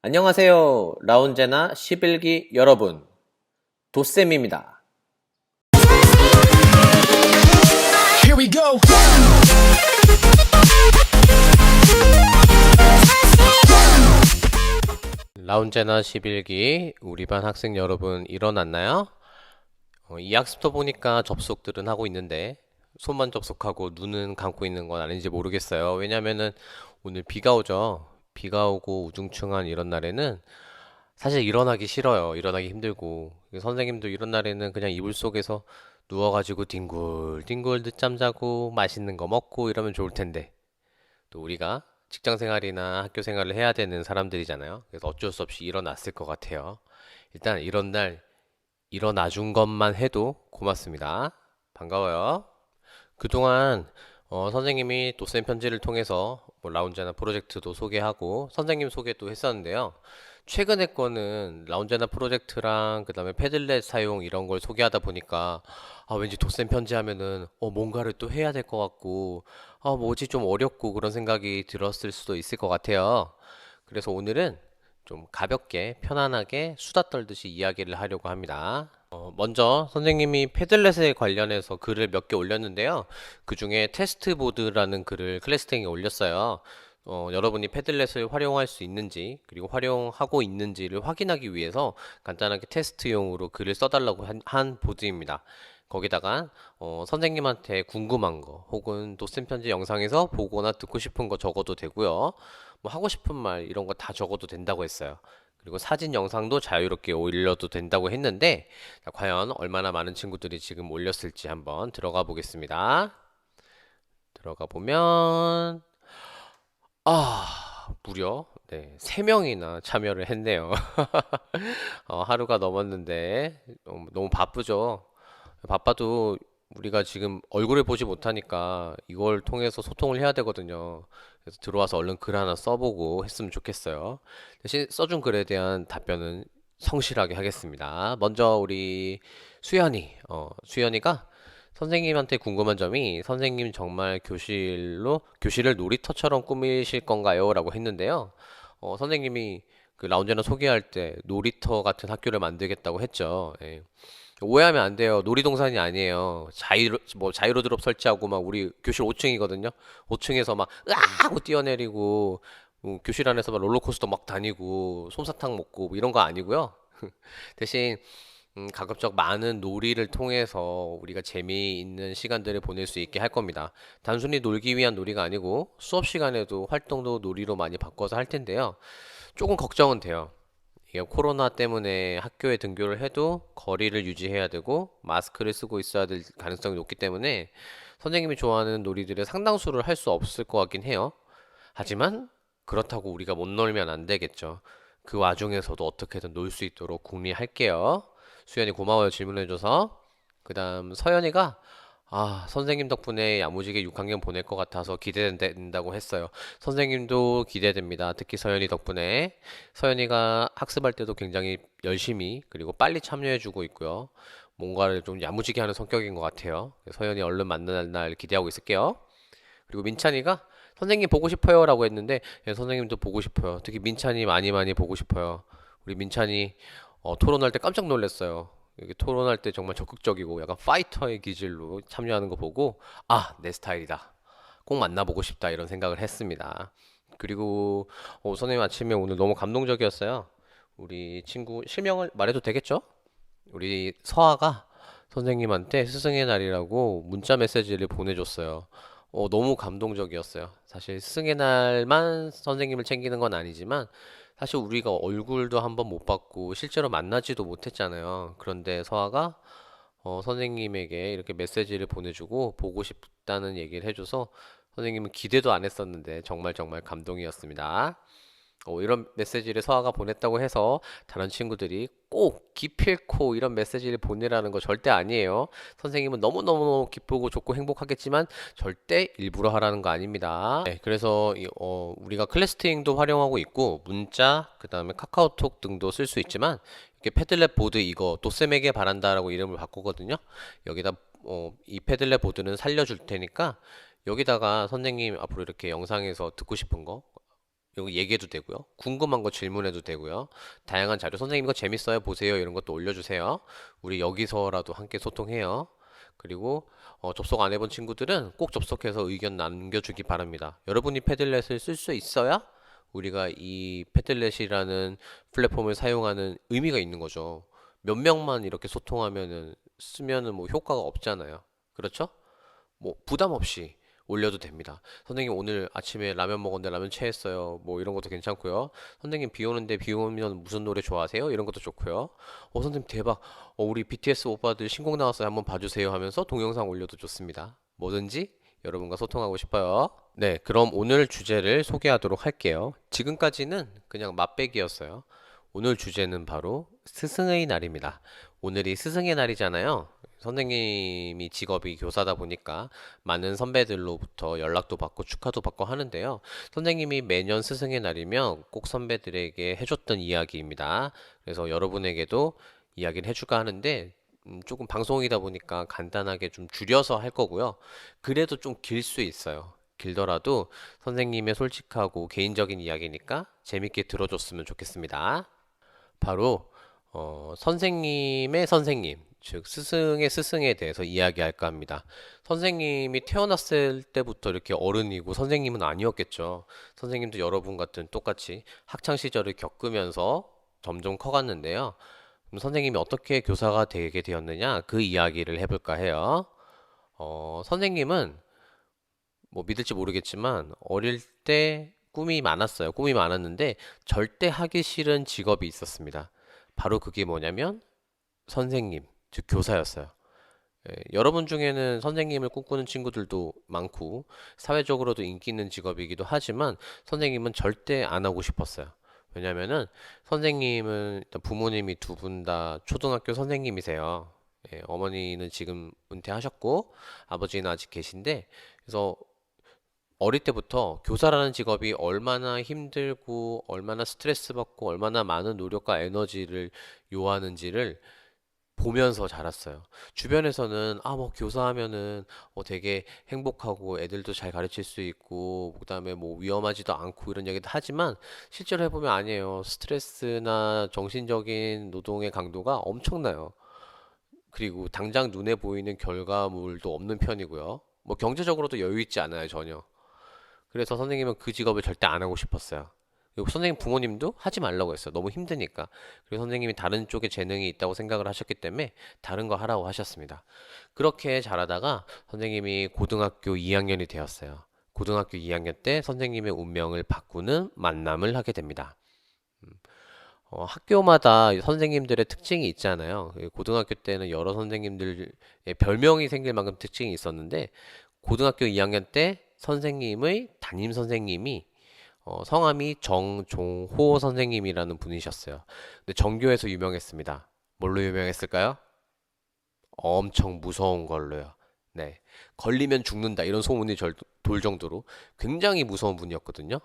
안녕하세요. 라운제나 11기 여러분. 도쌤입니다. Here we go. 라운제나 11기 우리 반 학생 여러분 일어났나요? 이 학습터 보니까 접속들은 하고 있는데 손만 접속하고 눈은 감고 있는 건 아닌지 모르겠어요. 왜냐면은 오늘 비가 오죠. 비가 오고 우중충한 이런 날에는 사실 일어나기 싫어요. 일어나기 힘들고 선생님도 이런 날에는 그냥 이불 속에서 누워가지고 뒹굴뒹굴 늦잠 자고 맛있는 거 먹고 이러면 좋을 텐데 또 우리가 직장 생활이나 학교 생활을 해야 되는 사람들이잖아요. 그래서 어쩔 수 없이 일어났을 것 같아요. 일단 이런 날 일어나 준 것만 해도 고맙습니다. 반가워요. 그동안 선생님이 도쌤 편지를 통해서 뭐 라운제나 프로젝트도 소개하고 선생님 소개도 했었는데요. 최근에 거는 라운제나 프로젝트랑 그 다음에 패들렛 사용 이런 걸 소개하다 보니까 왠지 도쌤 편지 하면은 뭔가를 또 해야 될 것 같고 뭐지 좀 어렵고 그런 생각이 들었을 수도 있을 것 같아요. 그래서 오늘은 좀 가볍게 편안하게 수다 떨듯이 이야기를 하려고 합니다. 먼저 선생님이 패들렛에 관련해서 글을 몇 개 올렸는데요. 그 중에 테스트보드라는 글을 클래스팅에 올렸어요. 여러분이 패들렛을 활용할 수 있는지 그리고 활용하고 있는지를 확인하기 위해서 간단하게 테스트용으로 글을 써달라고 한 보드입니다. 거기다가 선생님한테 궁금한 거 혹은 도쌤 편지 영상에서 보거나 듣고 싶은 거 적어도 되고요. 뭐 하고 싶은 말 이런 거 다 적어도 된다고 했어요. 그리고 사진 영상도 자유롭게 올려도 된다고 했는데 자, 과연 얼마나 많은 친구들이 지금 올렸을지 한번 들어가 보겠습니다. 들어가 보면 무려 3명이나 참여를 했네요. 하루가 넘었는데 너무 바쁘죠. 바빠도 우리가 지금 얼굴을 보지 못하니까 이걸 통해서 소통을 해야 되거든요. 그래서 들어와서 얼른 글 하나 써보고 했으면 좋겠어요. 대신 써준 글에 대한 답변은 성실하게 하겠습니다. 먼저 우리 수연이가 선생님한테 궁금한 점이 선생님 정말 교실을 놀이터처럼 꾸미실 건가요? 라고 했는데요. 선생님이 그 라운제나 소개할 때 놀이터 같은 학교를 만들겠다고 했죠. 예. 오해하면 안 돼요. 놀이동산이 아니에요. 자이로 드롭 설치하고 막 우리 교실 5층이거든요. 5층에서 막 으아 하고 뛰어내리고 교실 안에서 막 롤러코스터 막 다니고 솜사탕 먹고 뭐 이런 거 아니고요. 대신 가급적 많은 놀이를 통해서 우리가 재미있는 시간들을 보낼 수 있게 할 겁니다. 단순히 놀기 위한 놀이가 아니고 수업 시간에도 활동도 놀이로 많이 바꿔서 할 텐데요. 조금 걱정은 돼요. 이게 코로나 때문에 학교에 등교를 해도 거리를 유지해야 되고 마스크를 쓰고 있어야 될 가능성이 높기 때문에 선생님이 좋아하는 놀이들의 상당수를 할 수 없을 것 같긴 해요. 하지만 그렇다고 우리가 못 놀면 안 되겠죠. 그 와중에서도 어떻게든 놀 수 있도록 궁리할게요. 수연이 고마워요. 질문해줘서. 그 다음 서연이가 선생님 덕분에 야무지게 6학년 보낼 것 같아서 기대된다고 했어요. 선생님도 기대됩니다. 특히 서연이 덕분에. 서연이가 학습할 때도 굉장히 열심히 그리고 빨리 참여해주고 있고요. 뭔가를 좀 야무지게 하는 성격인 것 같아요. 서연이 얼른 만나는 날 기대하고 있을게요. 그리고 민찬이가 선생님 보고 싶어요 라고 했는데 선생님도 보고 싶어요. 특히 민찬이 많이 보고 싶어요. 우리 민찬이 토론할 때 깜짝 놀랐어요. 이게 토론할 때 정말 적극적이고 약간 파이터의 기질로 참여하는 거 보고 내 스타일이다. 꼭 만나보고 싶다 이런 생각을 했습니다. 그리고 선생님 아침에 오늘 너무 감동적이었어요. 우리 친구 실명을 말해도 되겠죠? 우리 서아가 선생님한테 스승의 날이라고 문자 메시지를 보내줬어요. 너무 감동적이었어요. 사실 스승의 날만 선생님을 챙기는 건 아니지만 사실 우리가 얼굴도 한번 못 봤고 실제로 만나지도 못했잖아요. 그런데 서아가 선생님에게 이렇게 메시지를 보내주고 보고 싶다는 얘기를 해줘서 선생님은 기대도 안 했었는데 정말 정말 감동이었습니다. 이런 메시지를 서아가 보냈다고 해서 다른 친구들이 꼭 기필코 이런 메시지를 보내라는 거 절대 아니에요. 선생님은 너무너무 기쁘고 좋고 행복하겠지만 절대 일부러 하라는 거 아닙니다. 네, 그래서 우리가 클래스팅도 활용하고 있고 문자, 그 다음에 카카오톡 등도 쓸 수 있지만 이렇게 패들렛 보드 이거 도쌤에게 바란다라고 이름을 바꾸거든요. 여기다 이 패들렛 보드는 살려줄 테니까 여기다가 선생님 앞으로 이렇게 영상에서 듣고 싶은 거 이거 얘기해도 되고요. 궁금한 거 질문해도 되고요. 다양한 자료, 선생님 이거 재밌어요, 보세요. 이런 것도 올려주세요. 우리 여기서라도 함께 소통해요. 그리고 접속 안 해본 친구들은 꼭 접속해서 의견 남겨주기 바랍니다. 여러분이 패들렛을 쓸 수 있어야 우리가 이 패들렛이라는 플랫폼을 사용하는 의미가 있는 거죠. 몇 명만 이렇게 소통하면은 쓰면은 뭐 효과가 없잖아요. 그렇죠? 뭐 부담 없이 올려도 됩니다. 선생님 오늘 아침에 라면 먹었는데 라면 체했어요. 뭐 이런 것도 괜찮고요. 선생님 비 오는데 비 오면 무슨 노래 좋아하세요? 이런 것도 좋고요. 선생님 대박. 우리 BTS 오빠들 신곡 나왔어요. 한번 봐주세요 하면서 동영상 올려도 좋습니다. 뭐든지 여러분과 소통하고 싶어요. 네, 그럼 오늘 주제를 소개하도록 할게요. 지금까지는 그냥 맛배기였어요. 오늘 주제는 바로 스승의 날입니다. 오늘이 스승의 날이잖아요. 선생님이 직업이 교사다 보니까 많은 선배들로부터 연락도 받고 축하도 받고 하는데요. 선생님이 매년 스승의 날이면 꼭 선배들에게 해줬던 이야기입니다. 그래서 여러분에게도 이야기를 해줄까 하는데 조금 방송이다 보니까 간단하게 좀 줄여서 할 거고요. 그래도 좀 길 수 있어요. 길더라도 선생님의 솔직하고 개인적인 이야기니까 재밌게 들어줬으면 좋겠습니다. 바로 선생님의 선생님, 즉 스승의 스승에 대해서 이야기할까 합니다. 선생님이 태어났을 때부터 이렇게 어른이고 선생님은 아니었겠죠. 선생님도 여러분 같은 똑같이 학창 시절을 겪으면서 점점 커갔는데요. 그럼 선생님이 어떻게 교사가 되게 되었느냐 그 이야기를 해볼까 해요. 선생님은 뭐 믿을지 모르겠지만 어릴 때 꿈이 많았어요. 꿈이 많았는데 절대 하기 싫은 직업이 있었습니다. 바로 그게 뭐냐면 선생님, 즉 교사였어요. 여러분 중에는 선생님을 꿈꾸는 친구들도 많고 사회적으로도 인기 있는 직업이기도 하지만 선생님은 절대 안 하고 싶었어요. 왜냐면은 선생님은 일단 부모님이 두 분 다 초등학교 선생님이세요. 어머니는 지금 은퇴하셨고 아버지는 아직 계신데 그래서 어릴 때부터 교사라는 직업이 얼마나 힘들고 얼마나 스트레스 받고 얼마나 많은 노력과 에너지를 요하는지를 보면서 자랐어요. 주변에서는 뭐 교사하면은 되게 행복하고 애들도 잘 가르칠 수 있고 그다음에 뭐 위험하지도 않고 이런 얘기도 하지만 실제로 해보면 아니에요. 스트레스나 정신적인 노동의 강도가 엄청나요. 그리고 당장 눈에 보이는 결과물도 없는 편이고요. 뭐 경제적으로도 여유 있지 않아요, 전혀. 그래서 선생님은 그 직업을 절대 안 하고 싶었어요. 그리고 선생님 부모님도 하지 말라고 했어요. 너무 힘드니까. 그리고 선생님이 다른 쪽에 재능이 있다고 생각을 하셨기 때문에 다른 거 하라고 하셨습니다. 그렇게 자라다가 선생님이 고등학교 2학년이 되었어요. 고등학교 2학년 때 선생님의 운명을 바꾸는 만남을 하게 됩니다. 학교마다 선생님들의 특징이 있잖아요. 고등학교 때는 여러 선생님들의 별명이 생길 만큼 특징이 있었는데 고등학교 2학년 때 선생님의 담임 선생님이 성함이 정종호 선생님이라는 분이셨어요. 근데 정교에서 유명했습니다. 뭘로 유명했을까요? 엄청 무서운 걸로요. 네. 걸리면 죽는다 이런 소문이 돌 정도로 굉장히 무서운 분이었거든요.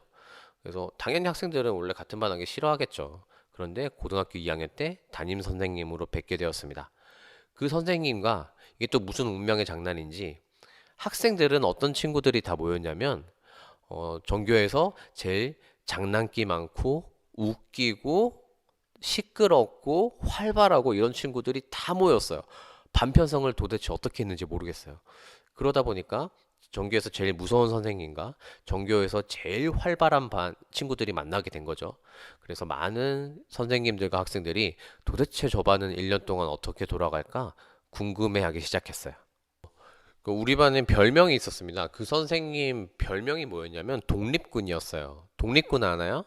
그래서 당연히 학생들은 원래 같은 반 하기 싫어하겠죠. 그런데 고등학교 2학년 때 담임 선생님으로 뵙게 되었습니다. 그 선생님과 이게 또 무슨 운명의 장난인지 학생들은 어떤 친구들이 다 모였냐면 전교에서 제일 장난기 많고 웃기고 시끄럽고 활발하고 이런 친구들이 다 모였어요. 반편성을 도대체 어떻게 했는지 모르겠어요. 그러다 보니까 전교에서 제일 무서운 선생님과 전교에서 제일 활발한 반 친구들이 만나게 된 거죠. 그래서 많은 선생님들과 학생들이 도대체 저 반은 1년 동안 어떻게 돌아갈까 궁금해하기 시작했어요. 우리 반엔 별명이 있었습니다. 그 선생님 별명이 뭐였냐면 독립군이었어요. 독립군 아나요?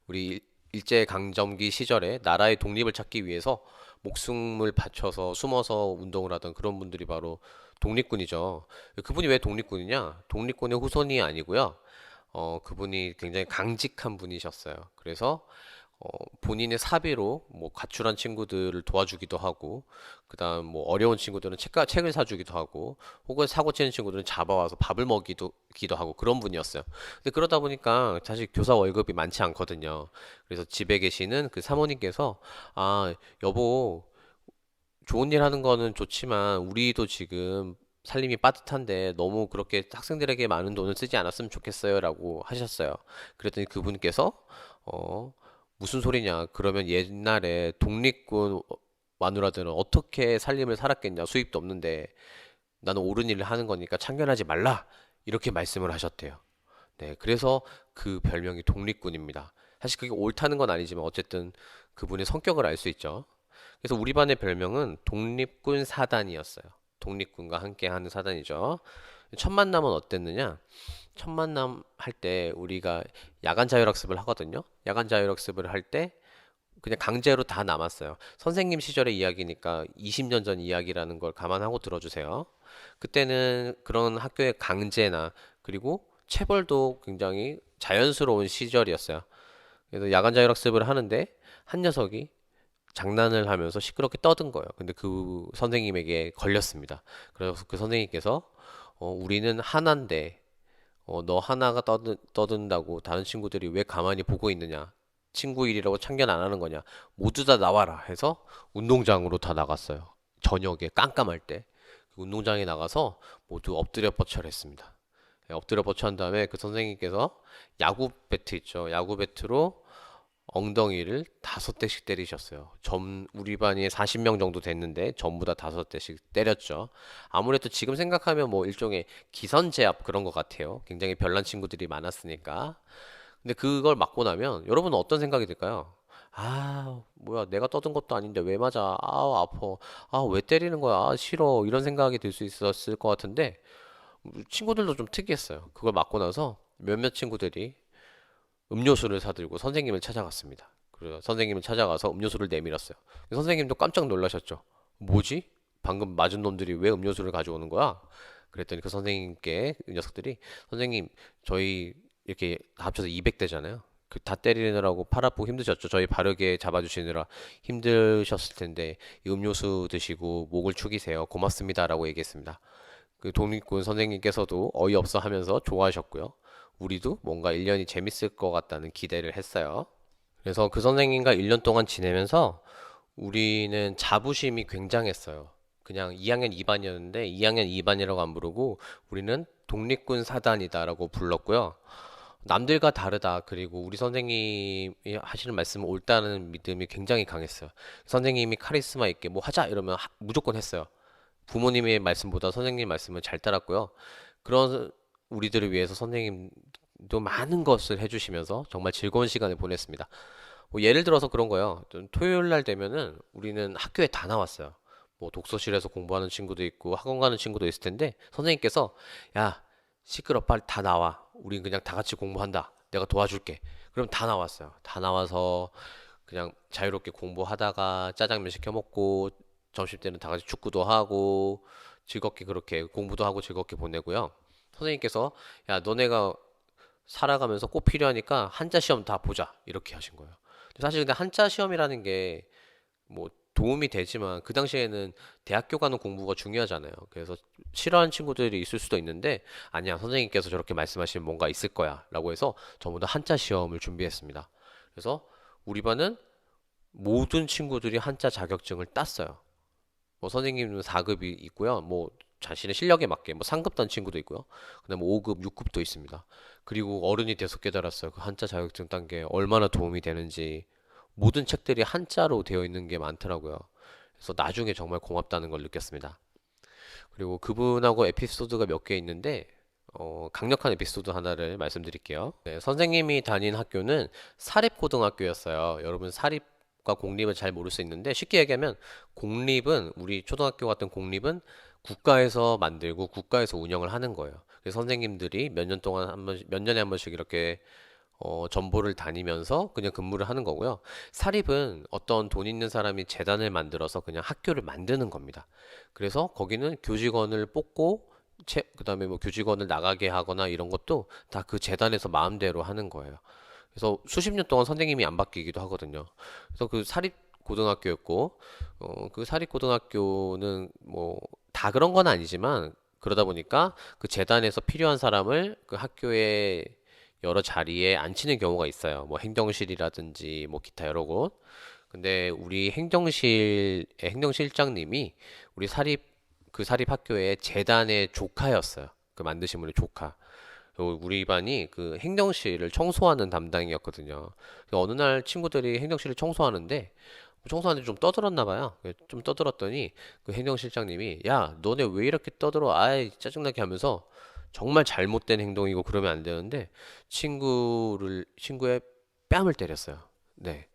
우리 일제강점기 시절에 나라의 독립을 찾기 위해서 목숨을 바쳐서 숨어서 운동을 하던 그런 분들이 바로 독립군이죠. 그분이 왜 독립군이냐? 독립군의 후손이 아니고요. 그분이 굉장히 강직한 분이셨어요. 그래서 본인의 사비로 뭐 가출한 친구들을 도와주기도 하고, 그다음 뭐 어려운 친구들은 책을 사주기도 하고, 혹은 사고 치는 친구들은 잡아와서 밥을 먹이기도 하고 그런 분이었어요. 근데 그러다 보니까 사실 교사 월급이 많지 않거든요. 그래서 집에 계시는 그 사모님께서 여보, 좋은 일 하는 거는 좋지만 우리도 지금 살림이 빠듯한데 너무 그렇게 학생들에게 많은 돈을 쓰지 않았으면 좋겠어요라고 하셨어요. 그랬더니 그분께서 어, 무슨 소리냐? 그러면 옛날에 독립군 마누라들은 어떻게 살림을 살았겠냐? 수입도 없는데 나는 옳은 일을 하는 거니까 참견하지 말라. 이렇게 말씀을 하셨대요. 네, 그래서 그 별명이 독립군입니다. 사실 그게 옳다는 건 아니지만 어쨌든 그분의 성격을 알 수 있죠. 그래서 우리 반의 별명은 독립군 사단이었어요. 독립군과 함께 하는 사단이죠. 첫 만남은 어땠느냐? 첫 만남 할 때 우리가 야간 자율학습을 하거든요. 야간 자율학습을 할 때 그냥 강제로 다 남았어요. 선생님 시절의 이야기니까 20년 전 이야기라는 걸 감안하고 들어주세요. 그때는 그런 학교의 강제나 그리고 체벌도 굉장히 자연스러운 시절이었어요. 그래서 야간 자율학습을 하는데 한 녀석이 장난을 하면서 시끄럽게 떠든 거예요. 근데 그 선생님에게 걸렸습니다. 그래서 그 선생님께서 우리는 하나인데 너 하나가 떠든다고 다른 친구들이 왜 가만히 보고 있느냐? 친구 일이라고 참견 안 하는 거냐? 모두 다 나와라 해서 운동장으로 다 나갔어요. 저녁에 깜깜할 때 그 운동장에 나가서 모두 엎드려 뻗쳐했습니다. 엎드려 뻗쳐한 다음에 그 선생님께서 야구 배트 있죠? 야구 배트로 엉덩이를 5대씩 때리셨어요. 우리 반이 40명 정도 됐는데 전부 다 5대씩 때렸죠. 아무래도 지금 생각하면 뭐 일종의 기선제압 그런 것 같아요. 굉장히 별난 친구들이 많았으니까. 근데 그걸 맞고 나면 여러분은 어떤 생각이 들까요? 아, 뭐야, 내가 떠든 것도 아닌데 왜 맞아? 아, 아파. 아, 왜 때리는 거야? 아, 싫어. 이런 생각이 들 수 있었을 것 같은데 친구들도 좀 특이했어요. 그걸 맞고 나서 몇몇 친구들이 음료수를 사들고 선생님을 찾아갔습니다. 그래서 선생님을 찾아가서 음료수를 내밀었어요. 선생님도 깜짝 놀라셨죠. 뭐지? 방금 맞은 놈들이 왜 음료수를 가져오는 거야? 그랬더니 그 선생님께 이 녀석들이 선생님 저희 이렇게 다 합쳐서 200대잖아요. 그 다 때리느라고 팔 아프고 힘드셨죠. 저희 바르게 잡아주시느라 힘드셨을 텐데 이 음료수 드시고 목을 축이세요. 고맙습니다라고 얘기했습니다. 그 독립군 선생님께서도 어이없어 하면서 좋아하셨고요. 우리도 뭔가 1년이 재밌을 것 같다는 기대를 했어요. 그래서 그 선생님과 1년 동안 지내면서 우리는 자부심이 굉장했어요. 그냥 2학년 2반이었는데 2학년 2반이라고 안 부르고 우리는 독립군 사단이다라고 불렀고요. 남들과 다르다. 그리고 우리 선생님이 하시는 말씀은 옳다는 믿음이 굉장히 강했어요. 선생님이 카리스마 있게 뭐 하자 이러면 무조건 했어요. 부모님의 말씀보다 선생님 말씀을 잘 따랐고요. 그런 우리들을 위해서 선생님도 많은 것을 해주시면서 정말 즐거운 시간을 보냈습니다. 뭐 예를 들어서 그런 거예요. 좀 토요일 날 되면은 우리는 학교에 다 나왔어요. 뭐 독서실에서 공부하는 친구도 있고 학원 가는 친구도 있을 텐데 선생님께서 야 시끄러 빨리 다 나와. 우린 그냥 다 같이 공부한다. 내가 도와줄게. 그럼 다 나왔어요. 다 나와서 그냥 자유롭게 공부하다가 짜장면 시켜 먹고 점심 때는 다 같이 축구도 하고 즐겁게 그렇게 공부도 하고 즐겁게 보내고요. 선생님께서 야 너네가 살아가면서 꼭 필요하니까 한자 시험 다 보자 이렇게 하신 거예요. 사실 근데 한자 시험이라는 게 뭐 도움이 되지만 그 당시에는 대학교 가는 공부가 중요하잖아요. 그래서 싫어하는 친구들이 있을 수도 있는데 아니야 선생님께서 저렇게 말씀하시면 뭔가 있을 거야 라고 해서 전부 다 한자 시험을 준비했습니다. 그래서 우리 반은 모든 친구들이 한자 자격증을 땄어요. 뭐 선생님은 4급이 있고요. 뭐 자신의 실력에 맞게 뭐 상급 단 친구도 있고요. 그다음에 5급, 6급도 있습니다. 그리고 어른이 돼서 깨달았어요. 그 한자 자격증 딴 게 얼마나 도움이 되는지. 모든 책들이 한자로 되어 있는 게 많더라고요. 그래서 나중에 정말 고맙다는 걸 느꼈습니다. 그리고 그분하고 에피소드가 몇 개 있는데 강력한 에피소드 하나를 말씀드릴게요. 네, 선생님이 다닌 학교는 사립고등학교였어요. 여러분 사립과 공립은 잘 모를 수 있는데 쉽게 얘기하면 공립은 우리 초등학교 같은 공립은 국가에서 만들고 국가에서 운영을 하는 거예요. 그래서 선생님들이 몇 년 동안 몇 년에 한 번씩 이렇게 전보를 다니면서 그냥 근무를 하는 거고요. 사립은 어떤 돈 있는 사람이 재단을 만들어서 그냥 학교를 만드는 겁니다. 그래서 거기는 교직원을 뽑고 그다음에 뭐 교직원을 나가게 하거나 이런 것도 다 그 재단에서 마음대로 하는 거예요. 그래서 수십 년 동안 선생님이 안 바뀌기도 하거든요. 그래서 그 사립 고등학교였고 그 사립 고등학교는 뭐 다 그런 건 아니지만 그러다 보니까 그 재단에서 필요한 사람을 그 학교에 여러 자리에 앉히는 경우가 있어요. 뭐 행정실이라든지 뭐 기타 여러 곳. 근데 우리 행정실의 행정실장님이 우리 사립 그 사립학교의 재단의 조카였어요. 그 만드신 분의 조카. 우리 반이 그 행정실을 청소하는 담당이었거든요. 어느 날 친구들이 행정실을 청소하는데 좀 떠들었나 봐요. 좀 떠들었더니 그 행정실장님이 야, 너네 왜 이렇게 떠들어? 아이, 짜증나게 하면서 정말 잘못된 행동이고 그러면 안 되는데 친구의 뺨을 때렸어요. 네.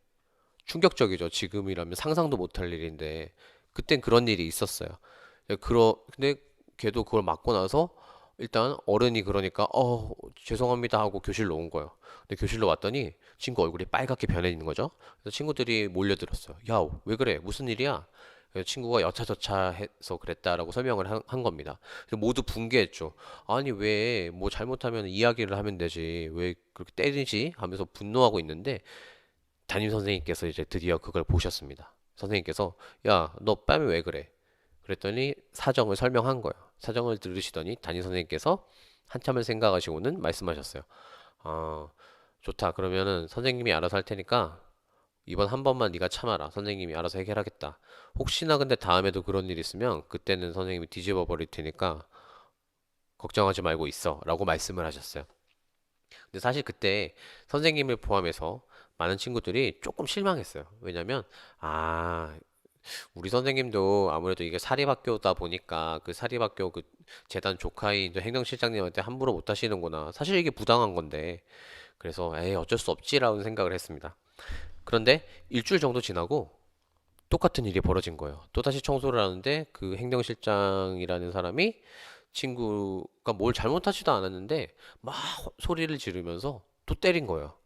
충격적이죠. 지금이라면 상상도 못할 일인데 그땐 그런 일이 있었어요. 근데 걔도 그걸 맞고 나서 일단 어른이 그러니까 죄송합니다 하고 교실로 온 거예요. 근데 교실로 왔더니 친구 얼굴이 빨갛게 변해 있는 거죠. 그래서 친구들이 몰려들었어요. 야, 왜 그래? 무슨 일이야? 그래서 친구가 여차저차해서 그랬다라고 설명을 한 겁니다. 그래서 모두 붕괴했죠. 아니 왜 뭐 잘못하면 이야기를 하면 되지 왜 그렇게 때리지? 하면서 분노하고 있는데 담임 선생님께서 이제 드디어 그걸 보셨습니다. 선생님께서 야, 너 뺨이 왜 그래? 그랬더니 사정을 설명한 거예요. 사정을 들으시더니 담임 선생님께서 한참을 생각하시고는 말씀하셨어요. 아, 좋다. 그러면은 선생님이 알아서 할 테니까 이번 한 번만 네가 참아라. 선생님이 알아서 해결하겠다. 혹시나 근데 다음에도 그런 일 있으면 그때는 선생님이 뒤집어 버릴 테니까 걱정하지 말고 있어. 라고 말씀을 하셨어요. 근데 사실 그때 선생님을 포함해서 많은 친구들이 조금 실망했어요. 왜냐면, 아, 우리 선생님도 아무래도 이게 사립학교다 보니까 그 사립학교 그 재단 조카인 저 행정실장님한테 함부로 못 하시는구나. 사실 이게 부당한 건데. 그래서, 에이, 어쩔 수 없지라는 생각을 했습니다. 그런데 일주일 정도 지나고 똑같은 일이 벌어진 거예요. 또다시 청소를 하는데 그 행정실장이라는 사람이 친구가 뭘 잘못하지도 않았는데 막 소리를 지르면서 또 때린 거예요.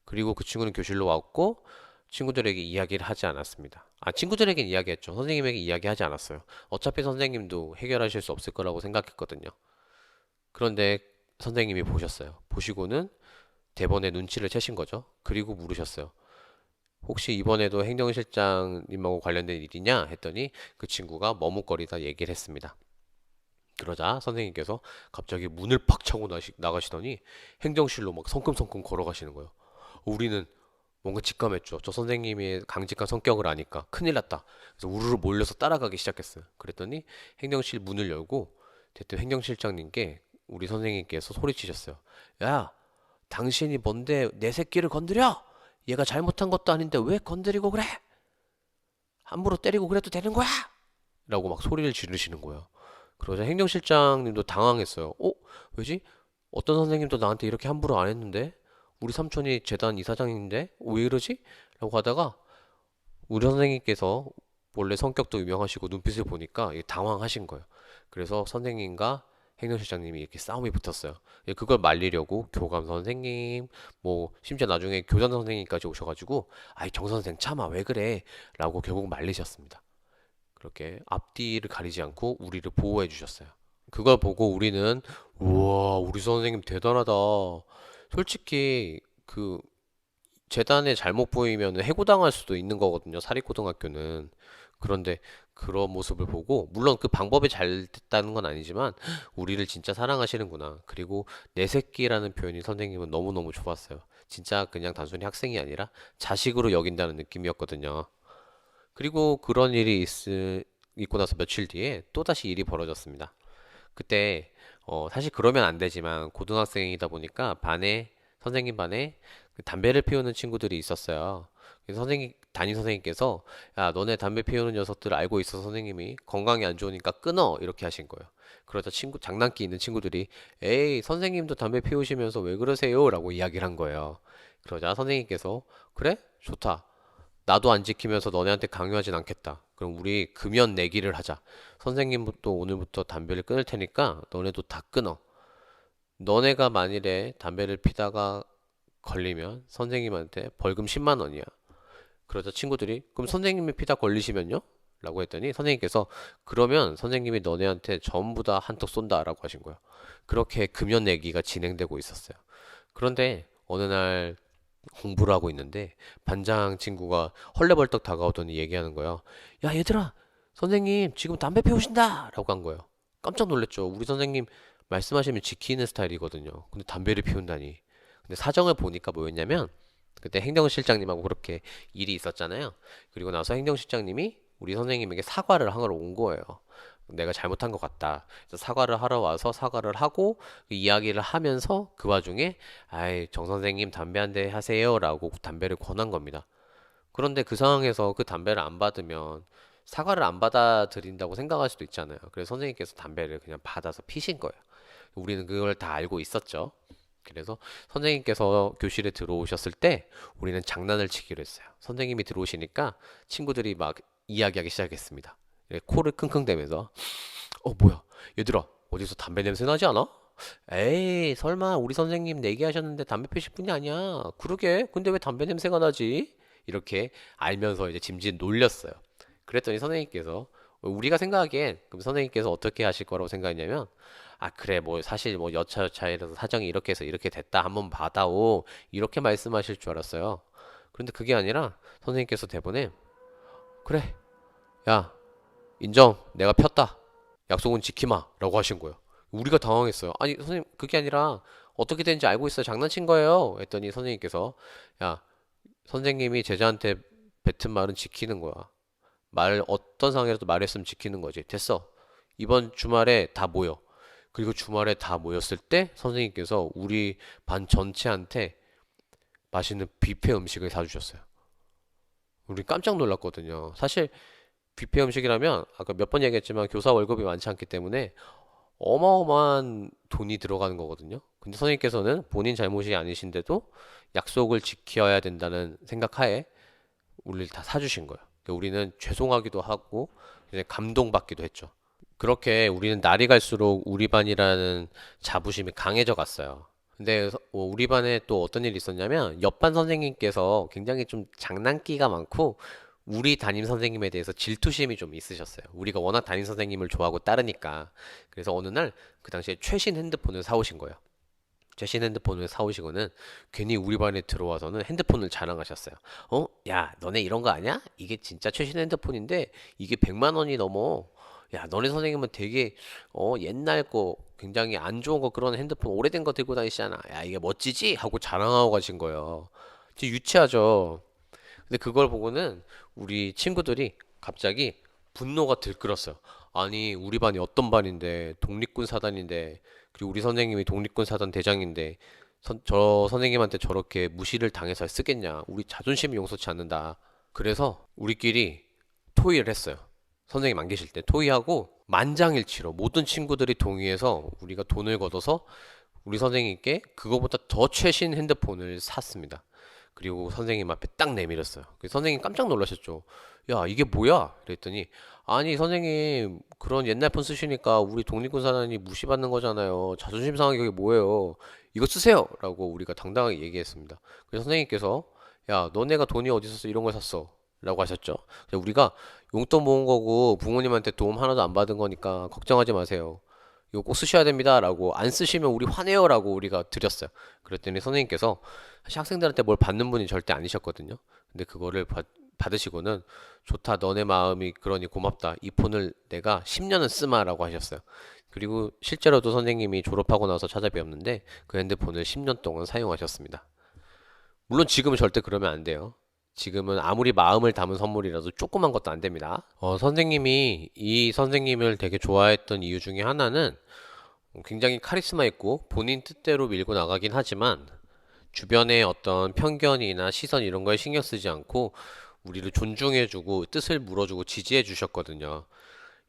그리고 그 친구는 교실로 왔고 친구들에게 이야기를 하지 않았습니다. 아, 친구들에겐 이야기했죠. 선생님에게 이야기하지 않았어요. 어차피 선생님도 해결하실 수 없을 거라고 생각했거든요. 그런데 선생님이 보셨어요. 보시고는 대본에 눈치를 채신 거죠. 그리고 물으셨어요. 혹시 이번에도 행정실장님하고 관련된 일이냐? 했더니 그 친구가 머뭇거리다 얘기를 했습니다. 그러자 선생님께서 갑자기 문을 팍 차고 나가시더니 행정실로 막 성큼성큼 걸어가시는 거예요. 우리는 뭔가 직감했죠. 저 선생님의 강직한 성격을 아니까 큰일 났다. 그래서 우르르 몰려서 따라가기 시작했어요. 그랬더니 행정실 문을 열고 대뜸 행정실장님께 우리 선생님께서 소리치셨어요. 야, 당신이 뭔데 내 새끼를 건드려? 얘가 잘못한 것도 아닌데 왜 건드리고 그래? 함부로 때리고 그래도 되는 거야? 라고 막 소리를 지르시는 거예요. 그러자 행정실장님도 당황했어요. 왜지? 어떤 선생님도 나한테 이렇게 함부로 안 했는데? 우리 삼촌이 재단 이사장인데? 왜 이러지? 라고 하다가 우리 선생님께서 원래 성격도 유명하시고 눈빛을 보니까 당황하신 거예요. 그래서 선생님과 행정실장님이 이렇게 싸움이 붙었어요. 그걸 말리려고 교감 선생님, 뭐 심지어 나중에 교장 선생님까지 오셔가지고 아이 정 선생 참아 왜 그래? 라고 결국 말리셨습니다. 그렇게 앞뒤를 가리지 않고 우리를 보호해 주셨어요. 그걸 보고 우리는 우와 우리 선생님 대단하다. 솔직히 그 재단에 잘못 보이면 해고당할 수도 있는 거거든요. 사립고등학교는. 그런데 그런 모습을 보고 물론 그 방법이 잘 됐다는 건 아니지만 우리를 진짜 사랑하시는구나. 그리고 내 새끼라는 표현이 선생님은 너무너무 좋았어요. 진짜 그냥 단순히 학생이 아니라 자식으로 여긴다는 느낌이었거든요. 그리고 그런 일이 있고 나서 며칠 뒤에 또다시 일이 벌어졌습니다. 그때 사실 그러면 안 되지만 고등학생이다 보니까 선생님 반에 그 담배를 피우는 친구들이 있었어요. 그래서 담임 선생님께서 야, 너네 담배 피우는 녀석들 알고 있어 선생님이 건강에 안 좋으니까 끊어 이렇게 하신 거예요. 그러자 장난기 있는 친구들이 에이, 선생님도 담배 피우시면서 왜 그러세요? 라고 이야기를 한 거예요. 그러자 선생님께서 그래? 좋다. 나도 안 지키면서 너네한테 강요하진 않겠다. 그럼 우리 금연 내기를 하자. 선생님부터 오늘부터 담배를 끊을 테니까 너네도 다 끊어. 너네가 만일에 담배를 피다가 걸리면 선생님한테 벌금 10만 원이야. 그러자 친구들이 그럼 선생님이 피다 걸리시면요? 라고 했더니 선생님께서 그러면 선생님이 너네한테 전부 다 한턱 쏜다 라고 하신 거예요. 그렇게 금연 내기가 진행되고 있었어요. 그런데 어느 날 공부를 하고 있는데 반장 친구가 헐레벌떡 다가오더니 얘기하는 거예요. 야 얘들아 선생님 지금 담배 피우신다 라고 한 거예요. 깜짝 놀랐죠. 우리 선생님 말씀하시면 지키는 스타일이거든요. 근데 담배를 피운다니. 근데 사정을 보니까 뭐였냐면 그때 행정실장님하고 그렇게 일이 있었잖아요. 그리고 나서 행정실장님이 우리 선생님에게 사과를 하러 온 거예요. 내가 잘못한 것 같다. 그래서 사과를 하러 와서 사과를 하고 그 이야기를 하면서 그 와중에 아이, 정 선생님 담배 한 대 하세요라고 담배를 권한 겁니다. 그런데 그 상황에서 그 담배를 안 받으면 사과를 안 받아들인다고 생각할 수도 있잖아요. 그래서 선생님께서 담배를 그냥 받아서 피신 거예요. 우리는 그걸 다 알고 있었죠. 그래서 선생님께서 교실에 들어오셨을 때 우리는 장난을 치기로 했어요. 선생님이 들어오시니까 친구들이 막 이야기하기 시작했습니다. 예, 코를 킁킁대면서 뭐야 얘들아 어디서 담배 냄새 나지 않아? 에이 설마 우리 선생님 내기하셨는데 담배 피실 분이 아니야. 그러게 근데 왜 담배 냄새가 나지? 이렇게 알면서 이제 짐짓 놀렸어요. 그랬더니 선생님께서 우리가 생각하기엔 그럼 선생님께서 어떻게 하실 거라고 생각했냐면 아 그래 뭐 사실 뭐 여차여차해서 사정이 이렇게 해서 이렇게 됐다 한번 받아오 이렇게 말씀하실 줄 알았어요. 그런데 그게 아니라 선생님께서 대본에 그래 야 인정 내가 폈다 약속은 지키마 라고 하신 거예요. 우리가 당황했어요. 아니 선생님 그게 아니라 어떻게 되는지 알고 있어요 장난친 거예요 했더니 선생님께서 야 선생님이 제자한테 뱉은 말은 지키는 거야. 말 어떤 상황이라도 말했으면 지키는 거지. 됐어. 이번 주말에 다 모여. 그리고 주말에 다 모였을 때 선생님께서 우리 반 전체한테 맛있는 뷔페 음식을 사주셨어요. 우리 깜짝 놀랐거든요. 사실 뷔페 음식이라면 아까 몇 번 얘기했지만 교사 월급이 많지 않기 때문에 어마어마한 돈이 들어가는 거거든요. 근데 선생님께서는 본인 잘못이 아니신데도 약속을 지켜야 된다는 생각하에 우리를 다 사주신 거예요. 그러니까 우리는 죄송하기도 하고 이제 감동받기도 했죠. 그렇게 우리는 날이 갈수록 우리 반이라는 자부심이 강해져 갔어요. 근데 우리 반에 또 어떤 일이 있었냐면 옆반 선생님께서 굉장히 좀 장난기가 많고 우리 담임 선생님에 대해서 질투심이 좀 있으셨어요. 우리가 워낙 담임 선생님을 좋아하고 따르니까. 그래서 어느 날 그 당시에 최신 핸드폰을 사오신 거예요. 최신 핸드폰을 사오시고는 괜히 우리 반에 들어와서는 핸드폰을 자랑하셨어요. 야, 너네 이런 거 아냐? 이게 진짜 최신 핸드폰인데 이게 100만 원이 넘어. 야, 너네 선생님은 되게 옛날 거 굉장히 안 좋은 거 그런 핸드폰 오래된 거 들고 다니시잖아. 야, 이게 멋지지? 하고 자랑하고 가신 거예요. 진짜 유치하죠. 근데 그걸 보고는 우리 친구들이 갑자기 분노가 들끓었어요. 아니, 우리 반이 어떤 반인데, 독립군 사단인데, 그리고 우리 선생님이 독립군 사단 대장인데, 저 선생님한테 저렇게 무시를 당해서 쓰겠냐. 우리 자존심이 용서치 않는다. 그래서 우리끼리 토의를 했어요. 선생님 안 계실 때 토의하고 만장일치로 모든 친구들이 동의해서 우리가 돈을 걷어서 우리 선생님께 그거보다 더 최신 핸드폰을 샀습니다. 그리고 선생님 앞에 딱 내밀었어요. 선생님 깜짝 놀라셨죠. 야, 이게 뭐야? 그랬더니 아니 선생님 그런 옛날 폰 쓰시니까 우리 독립군 사단이 무시받는 거잖아요. 자존심 상하게 그게 뭐예요? 이거 쓰세요! 라고 우리가 당당하게 얘기했습니다. 그래서 선생님께서 야, 너네가 돈이 어디서 이런 걸 샀어? 라고 하셨죠. 그래서 우리가 용돈 모은 거고 부모님한테 도움 하나도 안 받은 거니까 걱정하지 마세요. 이거 꼭 쓰셔야 됩니다. 라고 안 쓰시면 우리 화내요. 라고 우리가 드렸어요. 그랬더니 선생님께서 사실 학생들한테 뭘 받는 분이 절대 아니셨거든요. 근데 그거를 받으시고는 좋다. 너네 마음이 그러니 고맙다. 이 폰을 내가 10년은 쓰마라고 하셨어요. 그리고 실제로도 선생님이 졸업하고 나서 찾아뵈었는데 그 핸드폰을 10년 동안 사용하셨습니다. 물론 지금은 절대 그러면 안 돼요. 지금은 아무리 마음을 담은 선물이라도 조그만 것도 안 됩니다. 선생님이 이 선생님을 되게 좋아했던 이유 중에 하나는 굉장히 카리스마 있고 본인 뜻대로 밀고 나가긴 하지만 주변의 어떤 편견이나 시선 이런 거에 신경 쓰지 않고 우리를 존중해주고 뜻을 물어주고 지지해 주셨거든요.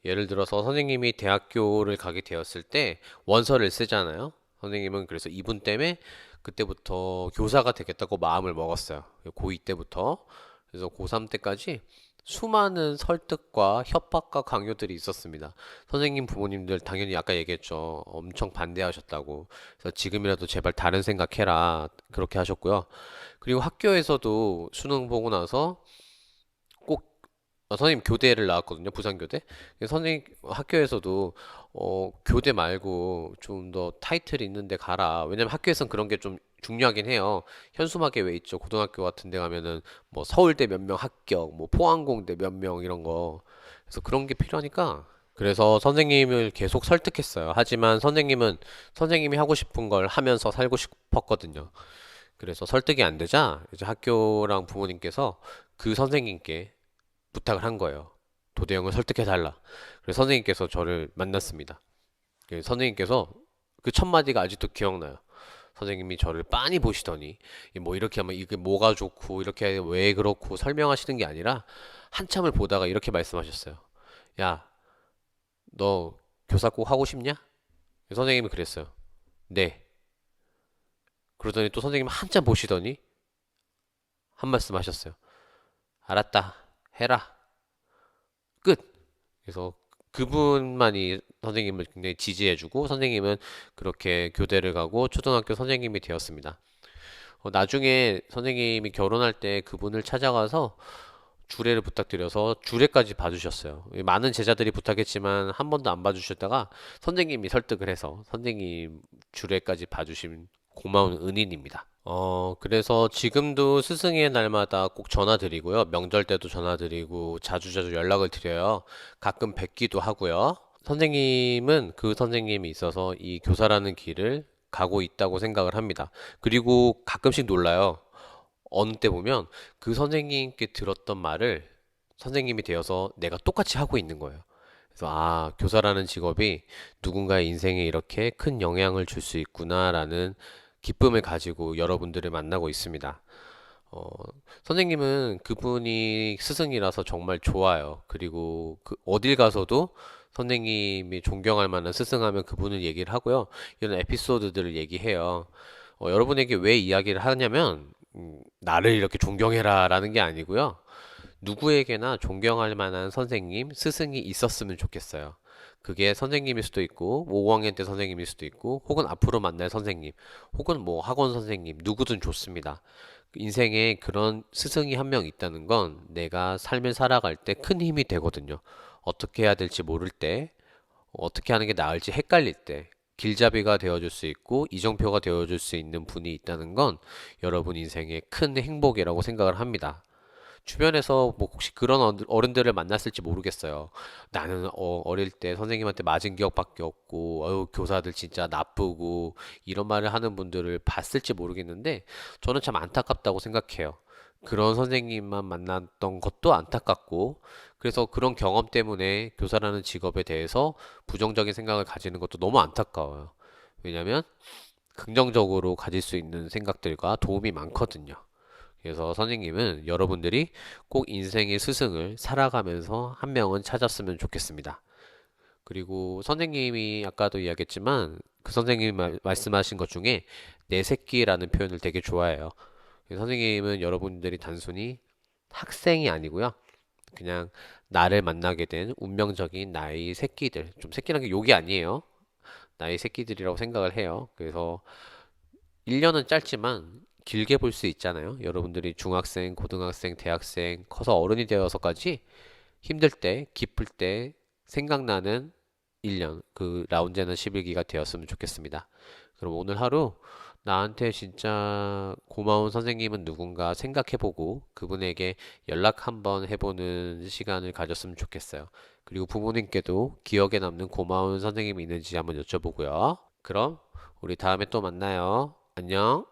예를 들어서 선생님이 대학교를 가게 되었을 때 원서를 쓰잖아요. 선생님은 그래서 이분 때문에 그때부터 교사가 되겠다고 마음을 먹었어요. 고2 때부터. 그래서 고3 때까지 수많은 설득과 협박과 강요들이 있었습니다. 선생님 부모님들 당연히 아까 얘기했죠. 엄청 반대하셨다고. 그래서 지금이라도 제발 다른 생각해라. 그렇게 하셨고요. 그리고 학교에서도 수능 보고 나서 꼭 선생님 교대를 나왔거든요. 부산교대. 선생님 학교에서도 교대 말고 좀 더 타이틀 있는 데 가라. 왜냐면 학교에선 그런 게 좀 중요하긴 해요. 현수막에 왜 있죠? 고등학교 같은 데 가면은 뭐 서울대 몇 명 합격, 뭐 포항공대 몇 명 이런 거. 그래서 그런 게 필요하니까 그래서 선생님을 계속 설득했어요. 하지만 선생님은 선생님이 하고 싶은 걸 하면서 살고 싶었거든요. 그래서 설득이 안 되자 이제 학교랑 부모님께서 그 선생님께 부탁을 한 거예요. 도대형을 설득해달라. 그래서 선생님께서 저를 만났습니다. 선생님께서 그 첫 마디가 아직도 기억나요. 선생님이 저를 빤히 보시더니 뭐 이렇게 하면 이게 뭐가 좋고 이렇게 왜 그렇고 설명하시는 게 아니라 한참을 보다가 이렇게 말씀하셨어요. 야, 너 교사 꼭 하고 싶냐? 선생님이 그랬어요. 네. 그러더니 또 선생님 한참 보시더니 한 말씀 하셨어요. 알았다. 해라. 끝. 그래서 그분만이 선생님을 굉장히 지지해주고 선생님은 그렇게 교대를 가고 초등학교 선생님이 되었습니다. 나중에 선생님이 결혼할 때 그분을 찾아가서 주례를 부탁드려서 주례까지 봐주셨어요. 많은 제자들이 부탁했지만 한 번도 안 봐주셨다가 선생님이 설득을 해서 선생님 주례까지 봐주신 고마운 은인입니다. 그래서 지금도 스승의 날마다 꼭 전화드리고요. 명절 때도 전화드리고 자주자주 연락을 드려요. 가끔 뵙기도 하고요. 선생님은 그 선생님이 있어서 이 교사라는 길을 가고 있다고 생각을 합니다. 그리고 가끔씩 놀라요. 어느 때 보면 그 선생님께 들었던 말을 선생님이 되어서 내가 똑같이 하고 있는 거예요. 그래서 아, 교사라는 직업이 누군가의 인생에 이렇게 큰 영향을 줄 수 있구나라는 기쁨을 가지고 여러분들을 만나고 있습니다. 어, 선생님은 그분이 스승이라서 정말 좋아요. 그리고 그 어딜 가서도 선생님이 존경할 만한 스승하면 그분을 얘기를 하고요. 이런 에피소드들을 얘기해요. 여러분에게 왜 이야기를 하냐면 나를 이렇게 존경해라 라는 게 아니고요. 누구에게나 존경할 만한 선생님, 스승이 있었으면 좋겠어요. 그게 선생님일 수도 있고, 5학년 때 선생님일 수도 있고, 혹은 앞으로 만날 선생님, 혹은 뭐 학원 선생님, 누구든 좋습니다. 인생에 그런 스승이 한 명 있다는 건 내가 삶을 살아갈 때 큰 힘이 되거든요. 어떻게 해야 될지 모를 때, 어떻게 하는 게 나을지 헷갈릴 때, 길잡이가 되어줄 수 있고, 이정표가 되어줄 수 있는 분이 있다는 건 여러분 인생의 큰 행복이라고 생각을 합니다. 주변에서 뭐 혹시 그런 어른들을 만났을지 모르겠어요. 나는 어릴 때 선생님한테 맞은 기억밖에 없고, 교사들 진짜 나쁘고, 이런 말을 하는 분들을 봤을지 모르겠는데, 저는 참 안타깝다고 생각해요. 그런 선생님만 만났던 것도 안타깝고, 그래서 그런 경험 때문에 교사라는 직업에 대해서 부정적인 생각을 가지는 것도 너무 안타까워요. 왜냐면, 긍정적으로 가질 수 있는 생각들과 도움이 많거든요. 그래서 선생님은 여러분들이 꼭 인생의 스승을 살아가면서 한 명은 찾았으면 좋겠습니다. 그리고 선생님이 아까도 이야기했지만 그 선생님이 말씀하신 것 중에 내 새끼라는 표현을 되게 좋아해요. 선생님은 여러분들이 단순히 학생이 아니고요. 그냥 나를 만나게 된 운명적인 나의 새끼들. 좀 새끼라는 게 욕이 아니에요. 나의 새끼들이라고 생각을 해요. 그래서 1년은 짧지만 길게 볼 수 있잖아요. 여러분들이 중학생, 고등학생, 대학생, 커서 어른이 되어서까지 힘들 때, 기쁠 때 생각나는 1년, 그 라운제는 11기가 되었으면 좋겠습니다. 그럼 오늘 하루 나한테 진짜 고마운 선생님은 누군가 생각해보고 그분에게 연락 한번 해보는 시간을 가졌으면 좋겠어요. 그리고 부모님께도 기억에 남는 고마운 선생님이 있는지 한번 여쭤보고요. 그럼 우리 다음에 또 만나요. 안녕.